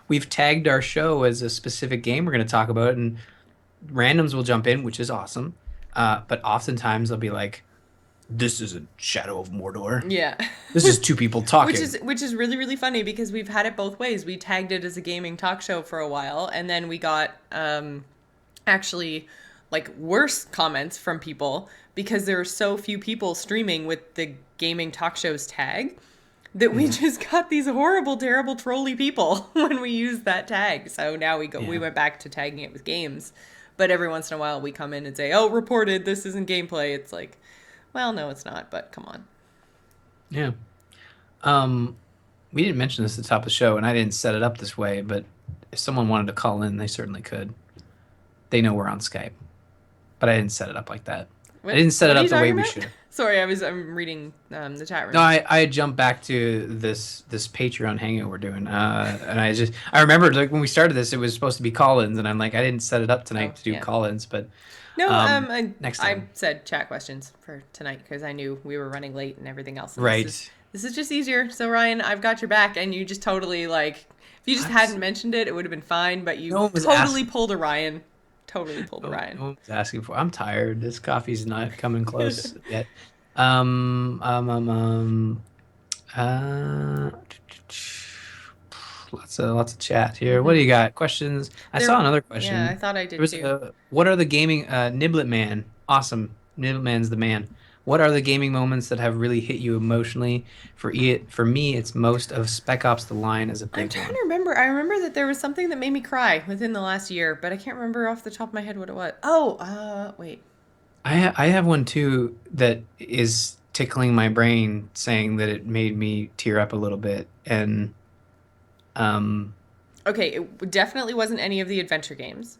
we've tagged our show as a specific game we're going to talk about, and randoms will jump in, which is awesome. But oftentimes they'll be like, "This isn't Shadow of Mordor. Yeah. This is two people talking." Which is really really funny because we've had it both ways. We tagged it as a gaming talk show for a while, and then we got actually like worse comments from people because there are so few people streaming with the gaming talk shows tag that we Mhm. just got these horrible terrible trolly people when we used that tag. So now we Yeah. went back to tagging it with games. But every once in a while we come in and say, "Oh, reported, this isn't gameplay." It's like, well, no, it's not, but come on. Yeah. Um, we didn't mention this at the top of the show, and I didn't set it up this way, but if someone wanted to call in, they certainly could. They know we're on Skype, but I didn't set it up like that. I didn't set it What are up you the way talking we about? should have. Sorry, I'm reading the chat No, room. I jumped back to this Patreon hangout we're doing, and I remember like when we started this, it was supposed to be call-ins, and I'm like I didn't set it up Oh tonight to do yeah. call-ins, but No, next I time, said chat questions for tonight because I knew we were running late and everything else. And right? this is just easier. So Ryan, I've got your back, and you just totally like if you just I was, hadn't mentioned it, it would have been fine. But no you one was totally asking. pulled a Ryan. Totally pulled a Ryan. No one was asking for. I'm tired. This coffee's not coming close yet. Um, um, um, um, uh, lots of chat here. What do Mm-hmm. you got? Questions? I saw There, another yeah, I question. thought I There did was too. a what are the gaming Niblet Man? Awesome. Niblet Man's the man. What are the gaming moments that have really hit you emotionally? For me, it's most of Spec Ops: The Line is a I'm big trying one. to remember. I remember that there was something that made me cry within the last year, but I can't remember off the top of my head what it was. Oh, wait. I have one too that is tickling my brain, saying that it made me tear up a little bit, and um, Okay, it definitely wasn't any of the adventure games.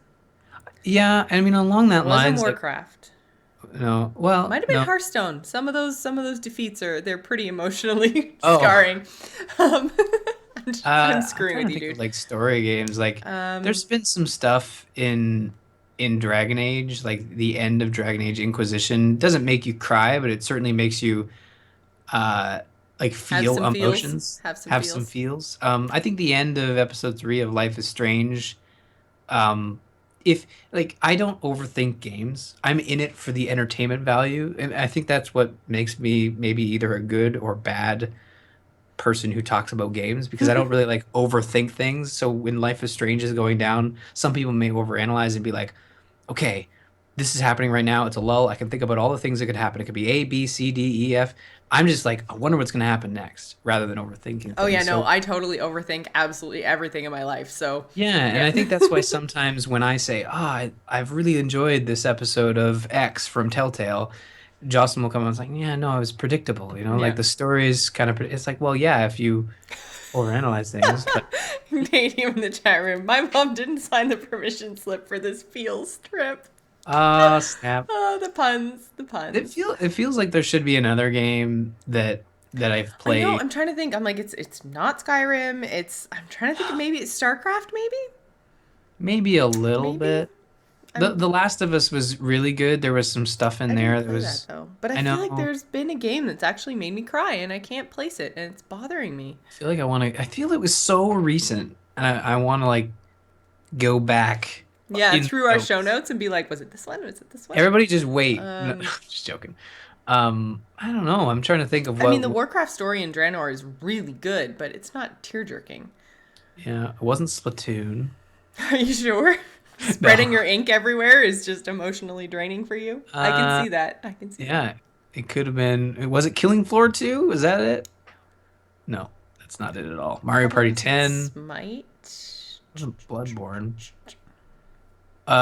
yeah, I mean along It that wasn't lines, like Warcraft. no, well, Might have been no, Hearthstone. Some of those defeats are they're pretty emotionally oh, scarring. Um, I'm I'm screwing trying with to you, think of dude. like story games. Like, Um, there's been some stuff in Dragon Age, like the end of Dragon Age Inquisition, doesn't make you cry, but it certainly makes you uh like have feel some feels. emotions, Have some have some feels. feels. I think the end of episode 3 of Life is Strange, um if like I don't overthink games. I'm in it for the entertainment value, and I think that's what makes me maybe either a good or bad person who talks about games, because I don't really like overthink things. So when Life is Strange is going down, some people may overanalyze and be like, okay, this is happening right now. It's a lull. I can think about all the things that could happen. It could be A, B, C, D, E, F. I'm just like, I wonder what's going to happen next rather than overthinking Oh yeah, things. no, So, I totally overthink absolutely everything in my life. So, yeah. And yeah. I think that's why sometimes when I say, I've really enjoyed this episode of X from Telltale, Jocelyn will come and it's like, yeah, no, it was predictable. Like Yeah. the story is kind of, it's like, well, yeah, if you overanalyze things, but Canadian in the chat room. My mom didn't sign the permission slip for this feels trip. snap. Oh, the puns, the It puns. feel it feels like there should be another game that I've I know. played I'm trying to think. I'm like, it's not Skyrim. It's. I'm trying to think of maybe it's StarCraft. Maybe. maybe a little Maybe. bit. I'm. The Last of Us was really good. There was some stuff in I didn't there that play that was though. But I I feel like know. there's been a game that's actually made me cry, and I can't place it, and it's bothering me. I feel like I feel it was so recent, and I want to like go back Yeah, in through our show notes. notes and be like, was it this one? Was it this one? Everybody just wait. No, Um, just joking. I don't know. I'm trying to think of I mean, what the Warcraft story in Draenor is really good, but it's not tear jerking. yeah, it wasn't Splatoon. Are you sure? No. Spreading your ink everywhere is just emotionally draining for you. I can Uh see that. I can see that. yeah, it could have been. Was it Killing Floor 2? Was that it? No, that's not it at all. Mario Probably Party wasn't 10 Smite. wasn't Bloodborne.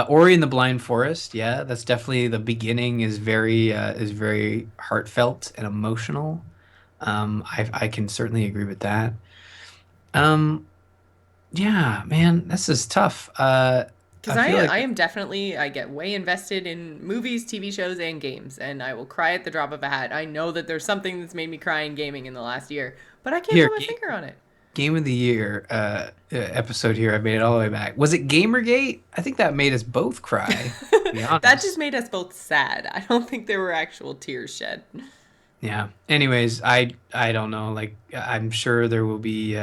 Ori and the Blind Forest, yeah, that's definitely the beginning is very heartfelt and emotional. I can certainly agree with that. Um, yeah, man, this is tough. Because I feel I like am definitely, I get way invested in movies, TV shows, and games, and I will cry at the drop of a hat. I know that there's something that's made me cry in gaming in the last year, but I can't here, put my finger on it. Game of the Year episode here. I made it all the way back. Was it Gamergate? I think that made us both cry. To be That just honest. made us both sad. I don't think there were actual tears shed. Yeah. Anyways, I don't know. Like I'm sure there'll be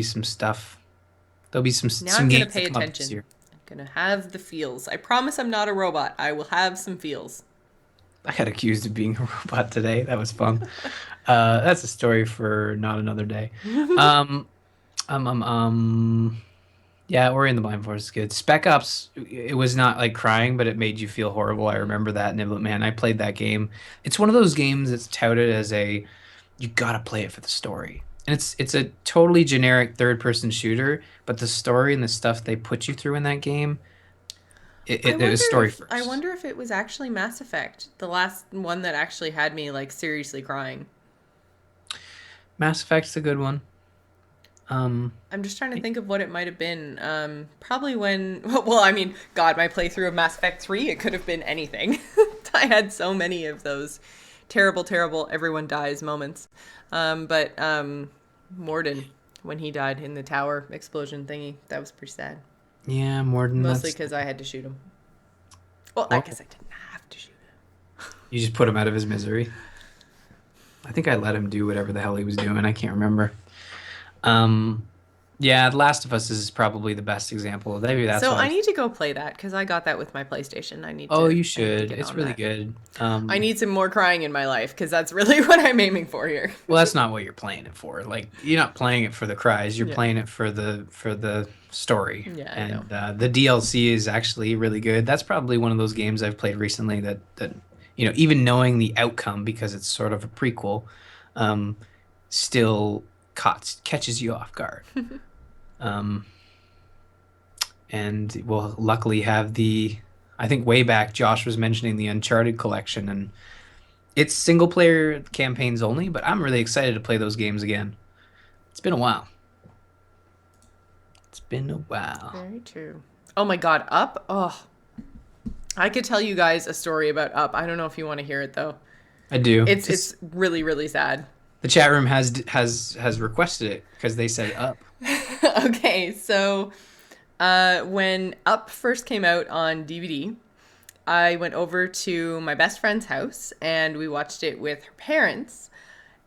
some stuff. There'll be Now some I'm gonna games that pay come up this attention. year. I'm gonna have the feels. I promise I'm not a robot. I will have some feels. I got accused of being a robot today. That was fun. That's a story for not another day. Um, um, um, um. Yeah, Ori and the Blind Forest is good. Spec Ops, it was not like crying, but it made you feel horrible. I remember that Niblet Man. I played that game. It's one of those games that's touted as a you gotta play it for the story. And it's a totally generic third person shooter, but the story and the stuff they put you through in that game, it was story I first. wonder if it was actually Mass Effect, the last one that actually had me like seriously crying. Mass Effect's a good one. Um, I'm just trying to think of what it might have been. Probably when, well, I mean, God, my playthrough of Mass Effect 3, it could have been anything. I had so many of those terrible, terrible, everyone dies moments. But Morden, when he died in the tower explosion thingy, that was pretty sad. yeah, more than Mostly that's because I had to shoot him. Well, I well, guess I didn't have to shoot him. you just put him out of his misery. I think I let him do whatever the hell he was doing. I can't remember. Um, yeah, The Last of Us is probably the best example. Maybe that's So why I I was. need to go play that because I got that with my PlayStation. Oh, you I need to should. get It's on really that. good. I need some more crying in my life because that's really what I'm aiming for here. Well, that's not what you're playing it for. Like, you're not playing it for the cries. You're Yeah. playing it for the story. Yeah, I know. And the DLC is actually really good. That's probably one of those games I've played recently that even knowing the outcome because it's sort of a prequel, um, still catches you off guard. Um, and we'll luckily have the. I think way back, Josh was mentioning the Uncharted collection, and it's single player campaigns only, but I'm really excited to play those games again. It's been a while. It's been a while. Very true. Oh my God, Up. Oh, I could tell you guys a story about Up. I don't know if you want to hear it though. I do. It's really really sad. The chat room has requested it because they said up. Okay, so when Up first came out on DVD, I went over to my best friend's house and we watched it with her parents.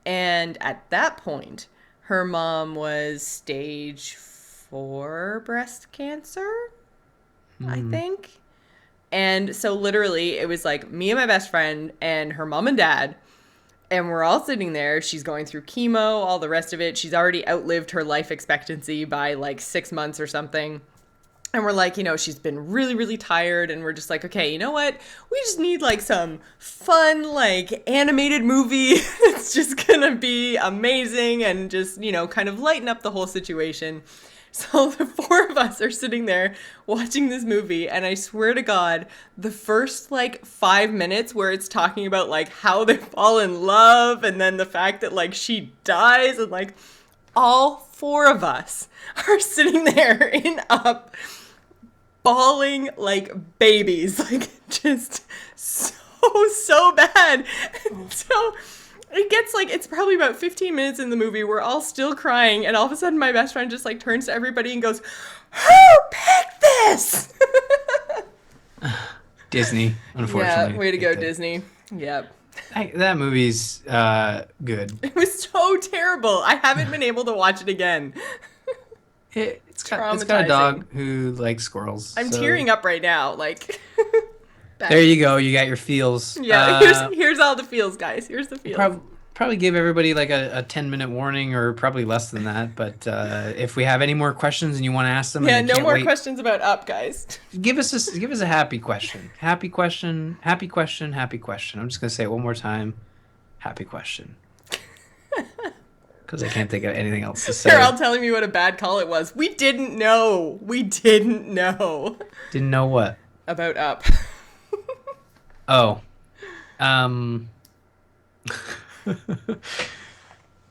And at that point, her mom was stage 4 breast cancer, I Hmm. think. And so literally, it was like me and my best friend and her mom and dad. And we're all sitting there. She's going through chemo, all the rest of it. She's already outlived her life expectancy by like 6 months or something. And we're like, she's been really, really tired. And we're just like, okay, you know what? We just need like some fun, like animated movie. It's just gonna be amazing and just, kind of lighten up the whole situation. So the four of us are sitting there watching this movie, and I swear to God, the first like 5 minutes where it's talking about like how they fall in love and then the fact that like she dies and like all four of us are sitting there in Up bawling like babies, like just so bad. And so it gets like it's probably about 15 minutes in the movie. We're all still crying, and all of a sudden my best friend just like turns to everybody and goes, "Who picked this?" Disney, Yeah, unfortunately. way to go, picked it. Disney. Yep. That movie's good. It was so terrible. I haven't been able to watch it again. It's got a Traumatizing. dog who likes squirrels. I'm So tearing up right now. Like, there bad. you go. You got your feels. Yeah, here's all the feels, guys. Here's the feels. Probably give everybody like a 10-minute warning or probably less than that. But if we have any more questions and you want to ask them and Yeah, they no can't more wait, questions about Up, guys. give us a happy question. Happy question. Happy question. Happy question. I'm just gonna say it one more time. Happy question. Because I can't think of anything else to They're all say. telling me what a bad call it was. We didn't know. We didn't know Didn't know what. about Up. Oh. Um.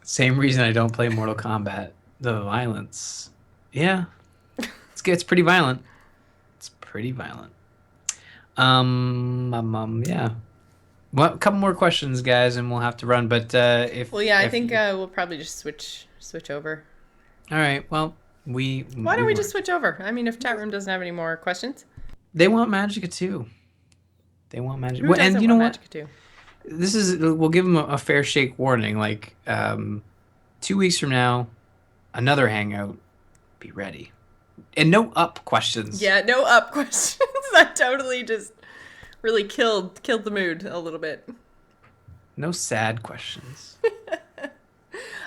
Same reason I don't play Mortal Kombat. The violence. Yeah. It's pretty violent. It's pretty violent. Yeah. Well, a couple more questions, guys, and we'll have to run. But Well, yeah, I if think you, we'll probably just switch over. all right, well, Why don't we we just weren't. switch over? I mean, if chat room doesn't have any more questions, They want Magica too. They want Magic. who Well, and doesn't you know want what? Magic too? we'll give them a fair shake warning. Like 2 weeks from now, another hangout. Be ready. And no up questions. Yeah, no up questions. I totally just really killed the mood a little bit. No sad questions.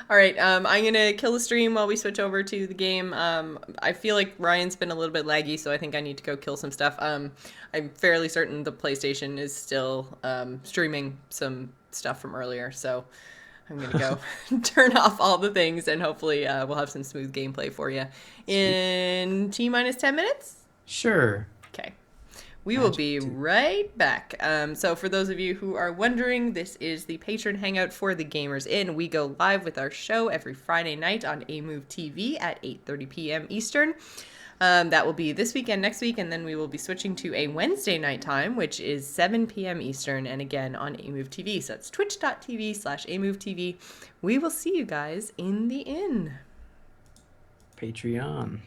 All right, I'm gonna kill the stream while we switch over to the game. I feel like Ryan's been a little bit laggy, so I think I need to go kill some stuff. I'm fairly certain the PlayStation is still streaming some stuff from earlier, so I'm gonna go turn off all the things, and hopefully we'll have some smooth gameplay for you Sweet. in T minus 10 minutes. Sure. Okay. We will Magic be too. right back. So, for those of you who are wondering, this is the Patron Hangout for the Gamers Inn. We go live with our show every Friday night on AMove TV at 8:30 p.m. Eastern. That will be this weekend, next week, and then we will be switching to a Wednesday night time, which is 7 p.m. Eastern, and again on AMove TV. So that's twitch.tv/AMove TV. We will see you guys in the inn. Patreon.